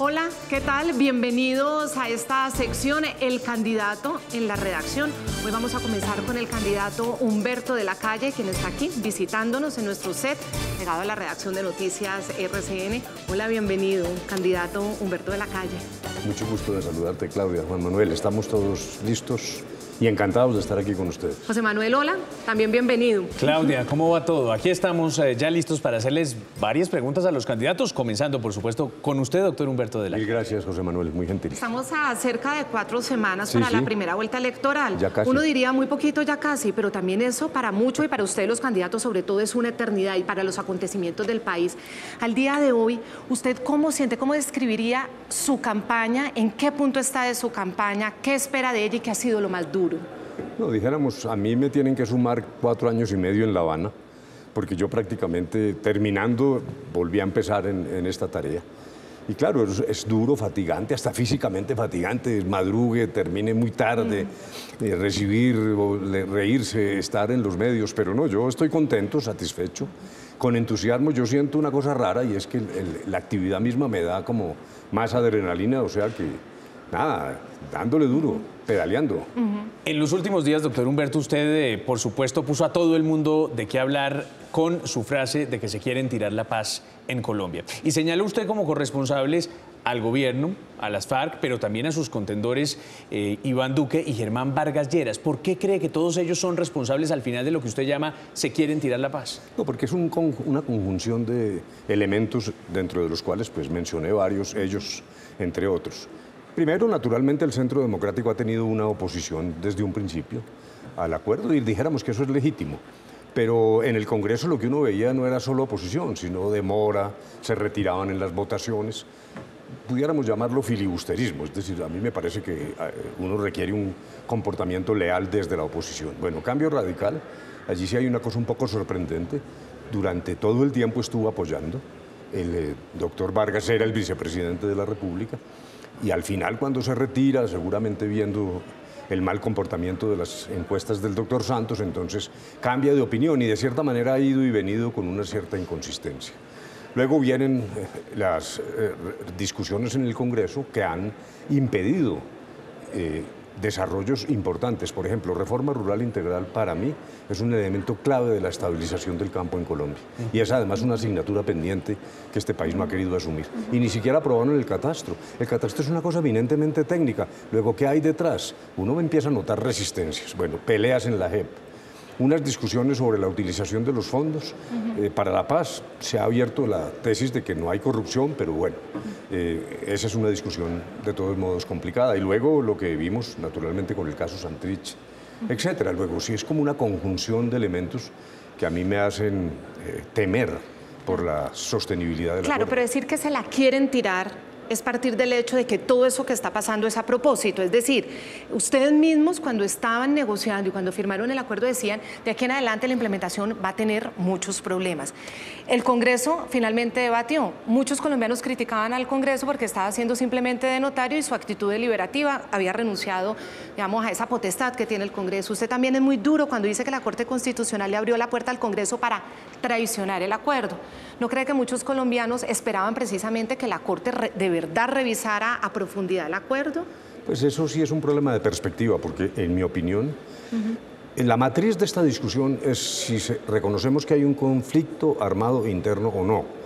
Hola, ¿qué tal? Bienvenidos a esta sección, El Candidato en la Redacción. Hoy vamos a comenzar con el candidato Humberto de la Calle, quien está aquí visitándonos en nuestro set, pegado a la redacción de Noticias RCN. Hola, bienvenido, candidato Humberto de la Calle. Mucho gusto de saludarte, Claudia, Juan Manuel. Estamos todos listos y encantados de estar aquí con ustedes. José Manuel, hola, también bienvenido. Claudia, ¿cómo va todo? Aquí estamos ya listos para hacerles varias preguntas a los candidatos, comenzando, por supuesto, con usted, doctor Humberto de la Calle. Mil gracias, José Manuel, muy gentil. Estamos a cerca de 4 semanas para la primera vuelta electoral. Ya casi. Uno diría muy poquito, ya casi, pero también eso para mucho y para ustedes los candidatos sobre todo es una eternidad y para los acontecimientos del país. Al día de hoy, ¿usted cómo siente, cómo describiría su campaña? ¿En qué punto está de su campaña? ¿Qué espera de ella y qué ha sido lo más duro? No, dijéramos, a mí me tienen que sumar 4 años y medio en La Habana, porque yo prácticamente terminando volví a empezar en esta tarea. Y claro, es duro, fatigante, hasta físicamente fatigante, madrugue, termine muy tarde, recibir, reírse, estar en los medios, pero no, yo estoy contento, satisfecho, con entusiasmo. Yo siento una cosa rara y es que la actividad misma me da como más adrenalina, o sea que nada, dándole duro, pedaleando. En los últimos días, doctor Humberto, usted, por supuesto, puso a todo el mundo de qué hablar con su frase de que se quieren tirar la paz en Colombia. Y señaló usted como corresponsables al gobierno, a las FARC, pero también a sus contendores Iván Duque y Germán Vargas Lleras. ¿Por qué cree que todos ellos son responsables al final de lo que usted llama se quieren tirar la paz? No, porque es una conjunción de elementos dentro de los cuales pues mencioné varios, ellos entre otros. Primero, naturalmente, el Centro Democrático ha tenido una oposición desde un principio al acuerdo y dijéramos que eso es legítimo. Pero en el Congreso lo que uno veía no era solo oposición, sino demora, se retiraban en las votaciones. Pudiéramos llamarlo filibusterismo, es decir, a mí me parece que uno requiere un comportamiento leal desde la oposición. Bueno, Cambio Radical, allí sí hay una cosa un poco sorprendente. Durante todo el tiempo estuvo apoyando. El doctor Vargas era el vicepresidente de la República. Y al final, cuando se retira, seguramente viendo el mal comportamiento de las encuestas del doctor Santos, entonces cambia de opinión y de cierta manera ha ido y venido con una cierta inconsistencia. Luego vienen las discusiones en el Congreso que han impedido desarrollos importantes. Por ejemplo, reforma rural integral para mí es un elemento clave de la estabilización del campo en Colombia. Y es además una asignatura pendiente que este país no ha querido asumir. Y ni siquiera aprobaron el catastro. El catastro es una cosa eminentemente técnica. Luego, ¿qué hay detrás? Uno empieza a notar resistencias. Bueno, peleas en la JEP. Unas discusiones sobre la utilización de los fondos para la paz. Se ha abierto la tesis de que no hay corrupción, pero bueno, esa es una discusión de todos modos complicada. Y luego lo que vimos naturalmente con el caso Santrich, etcétera. Luego sí es como una conjunción de elementos que a mí me hacen temer por la sostenibilidad de la Claro, pero decir que se la quieren tirar es partir del hecho de que todo eso que está pasando es a propósito. Es decir, ustedes mismos cuando estaban negociando y cuando firmaron el acuerdo decían de aquí en adelante la implementación va a tener muchos problemas. El Congreso finalmente debatió. Muchos colombianos criticaban al Congreso porque estaba siendo simplemente de notario y su actitud deliberativa había renunciado, digamos, a esa potestad que tiene el Congreso. Usted también es muy duro cuando dice que la Corte Constitucional le abrió la puerta al Congreso para traicionar el acuerdo. ¿No cree que muchos colombianos esperaban precisamente que la Corte de verdad revisara a profundidad el acuerdo? Pues eso sí es un problema de perspectiva, porque en mi opinión, la matriz de esta discusión es si reconocemos que hay un conflicto armado interno o no.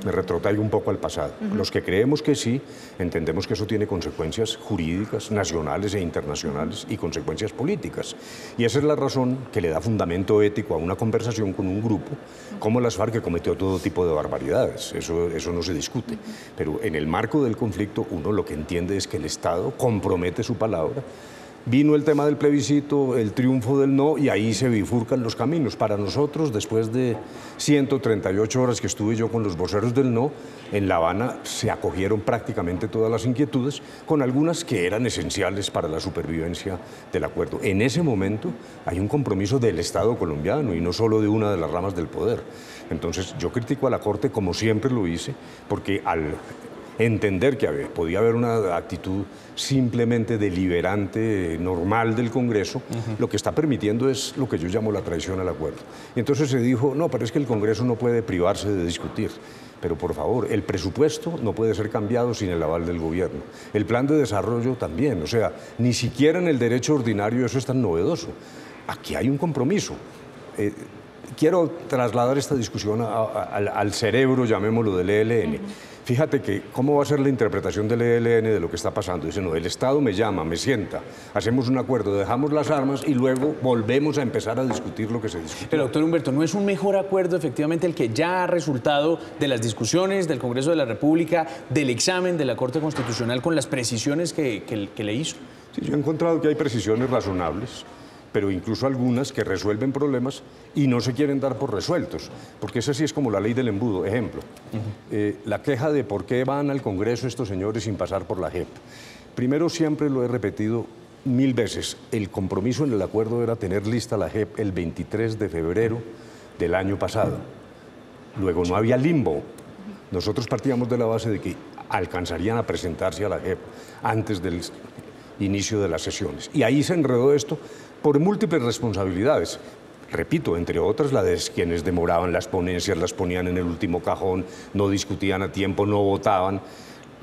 Me retrotraigo un poco al pasado. Los que creemos que sí, entendemos que eso tiene consecuencias jurídicas, nacionales e internacionales y consecuencias políticas. Y esa es la razón que le da fundamento ético a una conversación con un grupo como las FARC, que cometió todo tipo de barbaridades. Eso no se discute. Pero en el marco del conflicto, uno lo que entiende es que el Estado compromete su palabra. Vino el tema del plebiscito, el triunfo del no, y ahí se bifurcan los caminos. Para nosotros, después de 138 horas que estuve yo con los voceros del no, en La Habana se acogieron prácticamente todas las inquietudes, con algunas que eran esenciales para la supervivencia del acuerdo. En ese momento hay un compromiso del Estado colombiano y no solo de una de las ramas del poder. Entonces yo critico a la Corte, como siempre lo hice, porque al entender que podía haber una actitud simplemente deliberante, normal del Congreso, lo que está permitiendo es lo que yo llamo la traición al acuerdo. Y entonces se dijo, no, pero es que el Congreso no puede privarse de discutir. Pero por favor, el presupuesto no puede ser cambiado sin el aval del gobierno. El plan de desarrollo también, o sea, ni siquiera en el derecho ordinario eso es tan novedoso. Aquí hay un compromiso. Quiero trasladar esta discusión al cerebro, llamémoslo, del ELN. Fíjate que cómo va a ser la interpretación del ELN de lo que está pasando. Dice, no, el Estado me llama, me sienta, hacemos un acuerdo, dejamos las armas y luego volvemos a empezar a discutir lo que se discute. Pero, doctor Humberto, ¿no es un mejor acuerdo efectivamente el que ya ha resultado de las discusiones del Congreso de la República, del examen de la Corte Constitucional con las precisiones que le hizo? Sí, yo he encontrado que hay precisiones razonables, pero incluso algunas que resuelven problemas y no se quieren dar por resueltos, porque esa sí es como la ley del embudo. Ejemplo, la queja de por qué van al Congreso estos señores sin pasar por la JEP. Primero, siempre lo he repetido 1000 veces, el compromiso en el acuerdo era tener lista la JEP el 23 de febrero del año pasado. Luego no había limbo. Nosotros partíamos de la base de que alcanzarían a presentarse a la JEP antes del inicio de las sesiones. Y ahí se enredó esto por múltiples responsabilidades. Repito, entre otras, la de quienes demoraban las ponencias, las ponían en el último cajón, no discutían a tiempo, no votaban.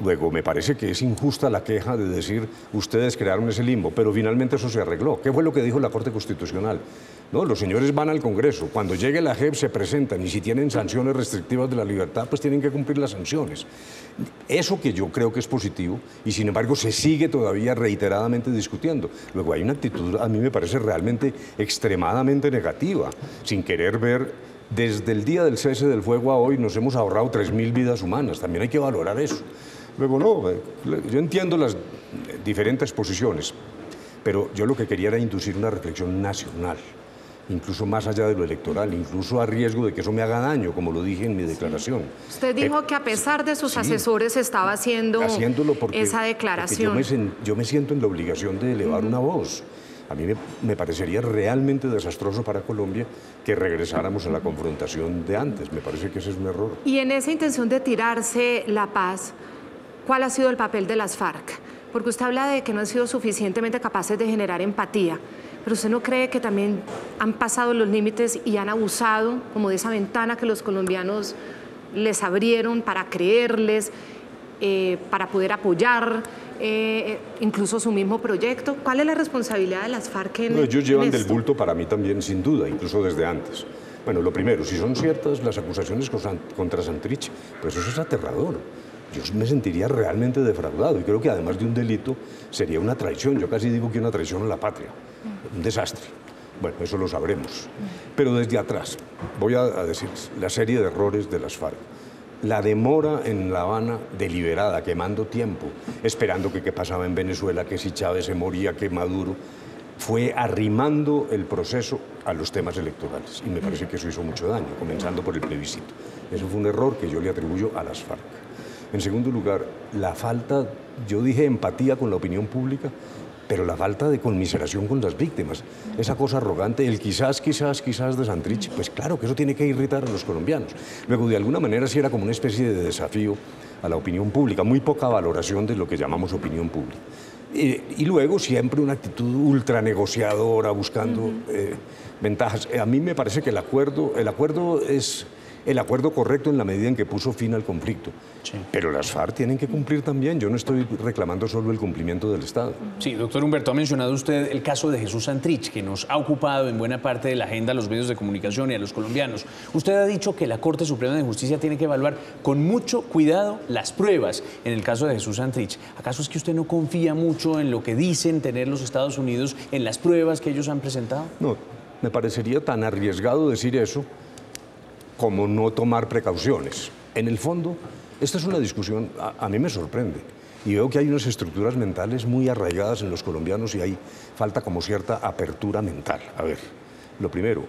Luego, me parece que es injusta la queja de decir, ustedes crearon ese limbo, pero finalmente eso se arregló. ¿Qué fue lo que dijo la Corte Constitucional? No, los señores van al Congreso, cuando llegue la JEP se presentan y si tienen sanciones restrictivas de la libertad, pues tienen que cumplir las sanciones. Eso que yo creo que es positivo y sin embargo se sigue todavía reiteradamente discutiendo. Luego hay una actitud, a mí me parece realmente extremadamente negativa, sin querer ver, desde el día del cese del fuego a hoy nos hemos ahorrado 3000 vidas humanas, también hay que valorar eso. Luego no, yo entiendo las diferentes posiciones, pero yo lo que quería era inducir una reflexión nacional, incluso más allá de lo electoral, incluso a riesgo de que eso me haga daño, como lo dije en mi declaración. Usted dijo que a pesar de sus asesores estaba haciéndolo porque, esa declaración. Porque yo me siento en la obligación de elevar una voz. A mí me parecería realmente desastroso para Colombia que regresáramos a la confrontación de antes. Me parece que ese es un error. Y en esa intención de tirarse la paz, ¿cuál ha sido el papel de las FARC? Porque usted habla de que no han sido suficientemente capaces de generar empatía. ¿Pero usted no cree que también han pasado los límites y han abusado como de esa ventana que los colombianos les abrieron para creerles, para poder apoyar incluso su mismo proyecto? ¿Cuál es la responsabilidad de las FARC en esto? Ellos llevan del bulto para mí también, sin duda, incluso desde antes. Bueno, lo primero, si son ciertas las acusaciones contra Santrich, pues eso es aterrador. Yo me sentiría realmente defraudado y creo que además de un delito sería una traición. Yo casi digo que una traición a la patria, un desastre. Bueno, eso lo sabremos. Pero desde atrás, voy a decirles, la serie de errores de las FARC. La demora en La Habana deliberada, quemando tiempo, esperando que qué pasaba en Venezuela, que si Chávez se moría, que Maduro, fue arrimando el proceso a los temas electorales. Y me parece que eso hizo mucho daño, comenzando por el plebiscito. Eso fue un error que yo le atribuyo a las FARC. En segundo lugar, la falta, yo dije empatía con la opinión pública, pero la falta de conmiseración con las víctimas. Esa cosa arrogante, el quizás de Santrich, pues claro que eso tiene que irritar a los colombianos. Luego, de alguna manera, sí era como una especie de desafío a la opinión pública, muy poca valoración de lo que llamamos opinión pública. Y luego siempre una actitud ultranegociadora, buscando ventajas. A mí me parece que el acuerdo es el acuerdo correcto en la medida en que puso fin al conflicto. Sí. Pero las FARC tienen que cumplir también. Yo no estoy reclamando solo el cumplimiento del Estado. Sí, doctor Humberto, ha mencionado usted el caso de Jesús Santrich, que nos ha ocupado en buena parte de la agenda a los medios de comunicación y a los colombianos. Usted ha dicho que la Corte Suprema de Justicia tiene que evaluar con mucho cuidado las pruebas en el caso de Jesús Santrich. ¿Acaso es que usted no confía mucho en lo que dicen tener los Estados Unidos, en las pruebas que ellos han presentado? No, me parecería tan arriesgado decir eso como no tomar precauciones. En el fondo, esta es una discusión, a mí me sorprende, y veo que hay unas estructuras mentales muy arraigadas en los colombianos y hay falta como cierta apertura mental. A ver, lo primero,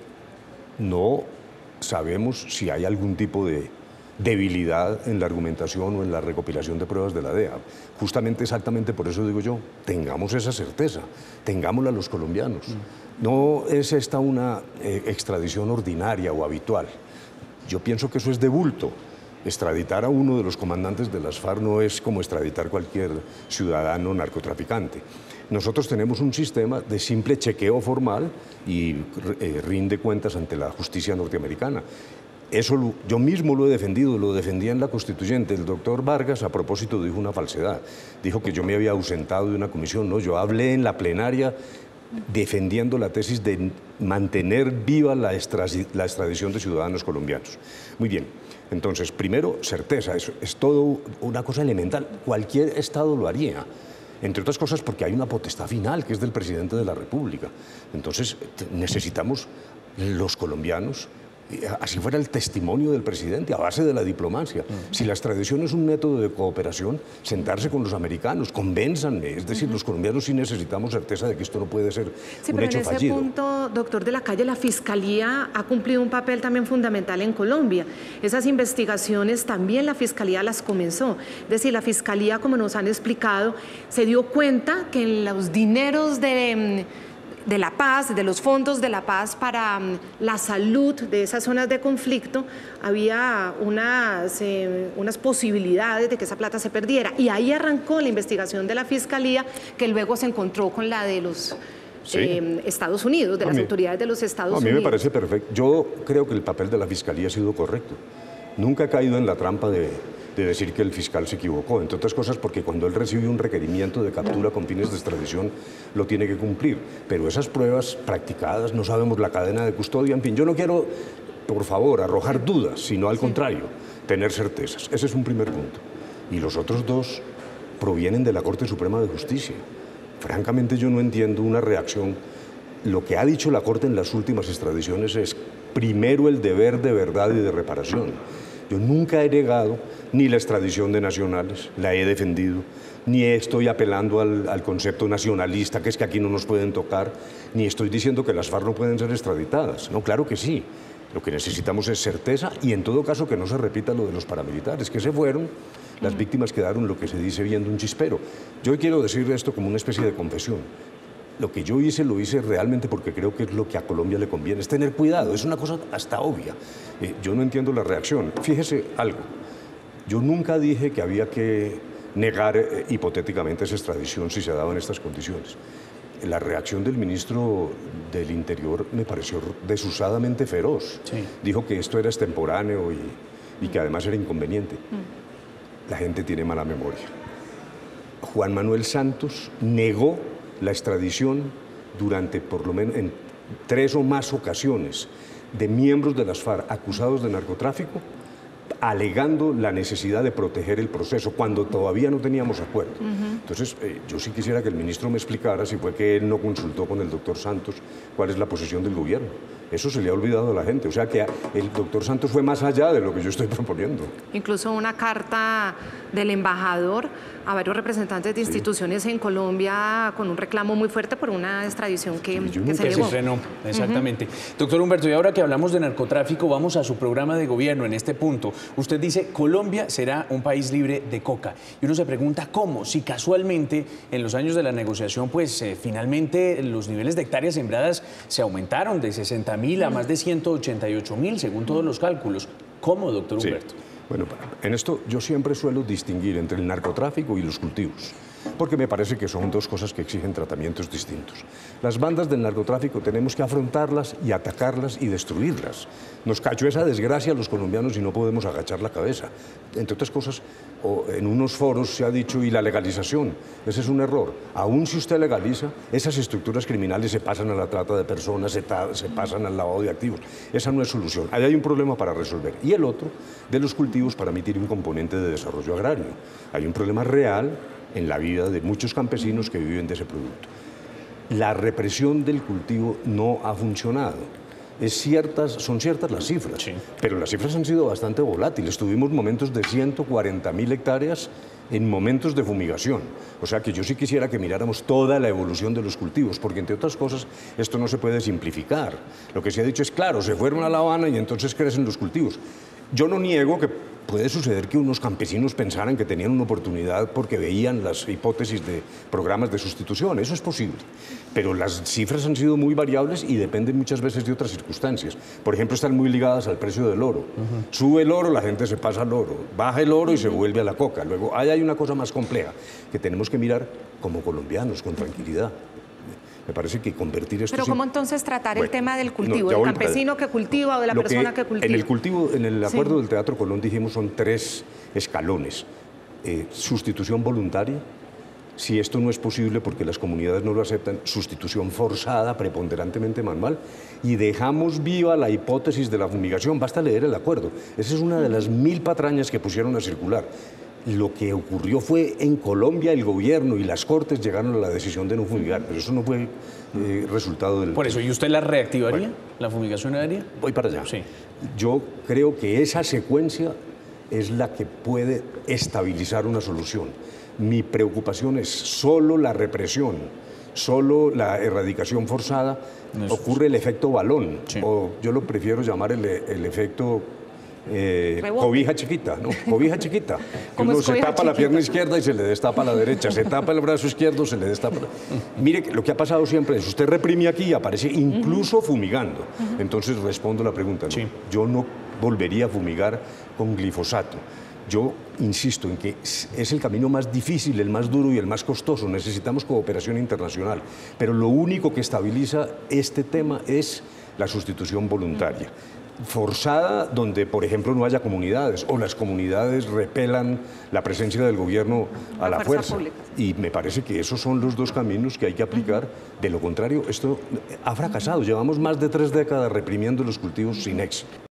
no sabemos si hay algún tipo de debilidad en la argumentación o en la recopilación de pruebas de la DEA. Justamente, exactamente por eso digo yo, tengamos esa certeza, tengámosla los colombianos. No es esta una extradición ordinaria o habitual. Yo pienso que eso es de bulto. Extraditar a uno de los comandantes de las FARC no es como extraditar cualquier ciudadano narcotraficante. Nosotros tenemos un sistema de simple chequeo formal y rinde cuentas ante la justicia norteamericana. Eso yo mismo lo he defendido, lo defendía en la Constituyente. El doctor Vargas, a propósito, dijo una falsedad. Dijo que yo me había ausentado de una comisión. No, yo hablé en la plenaria defendiendo la tesis de mantener viva la extradición de ciudadanos colombianos. Muy bien, entonces, primero, certeza, eso es todo una cosa elemental. Cualquier Estado lo haría. Entre otras cosas porque hay una potestad final, que es del presidente de la República. Entonces, necesitamos los colombianos, así fuera el testimonio del presidente, a base de la diplomacia. Si la extradición es un método de cooperación, sentarse con los americanos, convénzanme. Es decir, los colombianos sí necesitamos certeza de que esto no puede ser un hecho fallido. En ese punto, doctor de la Calle, la Fiscalía ha cumplido un papel también fundamental en Colombia. Esas investigaciones también la Fiscalía las comenzó. Es decir, la Fiscalía, como nos han explicado, se dio cuenta que en los dineros de la paz, de los fondos de la paz para la salud de esas zonas de conflicto, había unas posibilidades de que esa plata se perdiera. Y ahí arrancó la investigación de la Fiscalía, que luego se encontró con la de los Estados Unidos, de las autoridades de los Estados Unidos. A mí me parece perfecto. Yo creo que el papel de la Fiscalía ha sido correcto. Nunca he caído en la trampa de decir que el fiscal se equivocó, entre otras cosas porque cuando él recibe un requerimiento de captura con fines de extradición lo tiene que cumplir, pero esas pruebas practicadas, no sabemos la cadena de custodia, en fin, yo no quiero, por favor, arrojar dudas, sino al contrario, tener certezas. Ese es un primer punto. Y los otros dos provienen de la Corte Suprema de Justicia. Francamente yo no entiendo una reacción. Lo que ha dicho la Corte en las últimas extradiciones es primero el deber de verdad y de reparación. Yo nunca he negado ni la extradición de nacionales, la he defendido, ni estoy apelando al concepto nacionalista, que es que aquí no nos pueden tocar, ni estoy diciendo que las FARC no pueden ser extraditadas. No, claro que sí. Lo que necesitamos es certeza y en todo caso que no se repita lo de los paramilitares, que se fueron, las víctimas quedaron lo que se dice viendo un chispero. Yo quiero decir esto como una especie de confesión. Lo que yo hice, lo hice realmente porque creo que es lo que a Colombia le conviene, es tener cuidado, es una cosa hasta obvia. Yo no entiendo la reacción. Fíjese algo, yo nunca dije que había que negar hipotéticamente esa extradición si se daba en estas condiciones. La reacción del ministro del Interior me pareció desusadamente feroz. Sí. Dijo que esto era extemporáneo y que además era inconveniente. La gente tiene mala memoria. Juan Manuel Santos negó la extradición durante por lo menos en 3 o más ocasiones de miembros de las FARC acusados de narcotráfico, alegando la necesidad de proteger el proceso cuando todavía no teníamos acuerdo. Entonces, yo sí quisiera que el ministro me explicara si fue que él no consultó con el doctor Santos cuál es la posición del gobierno. Eso se le ha olvidado a la gente. O sea que el doctor Santos fue más allá de lo que yo estoy proponiendo. Incluso una carta del embajador a varios representantes de instituciones en Colombia con un reclamo muy fuerte por una extradición que se negó. Frenó, exactamente. Doctor Humberto, y ahora que hablamos de narcotráfico, vamos a su programa de gobierno en este punto. Usted dice, Colombia será un país libre de coca. Y uno se pregunta, ¿cómo? Si casualmente en los años de la negociación, pues finalmente los niveles de hectáreas sembradas se aumentaron de 60.000 a más de 188.000, según todos los cálculos. ¿Cómo, doctor Humberto? Bueno, en esto yo siempre suelo distinguir entre el narcotráfico y los cultivos, porque me parece que son dos cosas que exigen tratamientos distintos. Las bandas del narcotráfico tenemos que afrontarlas y atacarlas y destruirlas. Nos cayó esa desgracia a los colombianos y no podemos agachar la cabeza. Entre otras cosas, en unos foros se ha dicho, y la legalización, ese es un error. Aún si usted legaliza, esas estructuras criminales se pasan a la trata de personas, se pasan al lavado de activos. Esa no es solución. Ahí hay un problema para resolver. Y el otro, de los cultivos, para mí tiene un componente de desarrollo agrario. Hay un problema real en la vida de muchos campesinos que viven de ese producto. La represión del cultivo no ha funcionado. Son ciertas las cifras, sí, pero las cifras han sido bastante volátiles. Tuvimos momentos de 140.000 hectáreas en momentos de fumigación. O sea que yo sí quisiera que miráramos toda la evolución de los cultivos, porque entre otras cosas esto no se puede simplificar. Lo que se ha dicho es, claro, se fueron a La Habana y entonces crecen los cultivos. Yo no niego que puede suceder que unos campesinos pensaran que tenían una oportunidad porque veían las hipótesis de programas de sustitución, eso es posible, pero las cifras han sido muy variables y dependen muchas veces de otras circunstancias. Por ejemplo, están muy ligadas al precio del oro. Sube el oro, la gente se pasa al oro, baja el oro y se vuelve a la coca. Luego, ahí hay una cosa más compleja que tenemos que mirar como colombianos, con tranquilidad. Me parece que convertir esto... Pero ¿cómo entonces tratar el tema del cultivo, ya del voy para campesino allá. que cultiva o de la persona que cultiva? En el cultivo, en el acuerdo Sí. del Teatro Colón dijimos son 3 escalones. Sustitución voluntaria. Si esto no es posible porque las comunidades no lo aceptan, sustitución forzada, preponderantemente manual, y dejamos viva la hipótesis de la fumigación. Basta leer el acuerdo. Esa es una de las 1000 patrañas que pusieron a circular. Lo que ocurrió fue en Colombia el gobierno y las Cortes llegaron a la decisión de no fumigar, pero eso no fue resultado del... Por eso, ¿y usted la reactivaría, la fumigación aérea? Voy para allá. Sí. Yo creo que esa secuencia es la que puede estabilizar una solución. Mi preocupación es solo la represión, solo la erradicación forzada, ocurre el efecto balón, Sí. o yo lo prefiero llamar el efecto cobija chiquita, ¿no? Cobija chiquita. Que ¿Cómo uno es se cobija tapa la chiquita? pierna izquierda y se le destapa la derecha, se tapa el brazo izquierdo, se le destapa... Mire, lo que ha pasado siempre es, usted reprime aquí y aparece incluso fumigando. Entonces respondo la pregunta, ¿no? Sí. Yo no volvería a fumigar con glifosato. Yo insisto en que es el camino más difícil, el más duro y el más costoso. Necesitamos cooperación internacional. Pero lo único que estabiliza este tema es la sustitución voluntaria. Forzada, donde, por ejemplo, no haya comunidades o las comunidades repelan la presencia del gobierno a la fuerza. Pública. Y me parece que esos son los 2 caminos que hay que aplicar. De lo contrario, esto ha fracasado. Llevamos más de 3 décadas reprimiendo los cultivos sin éxito.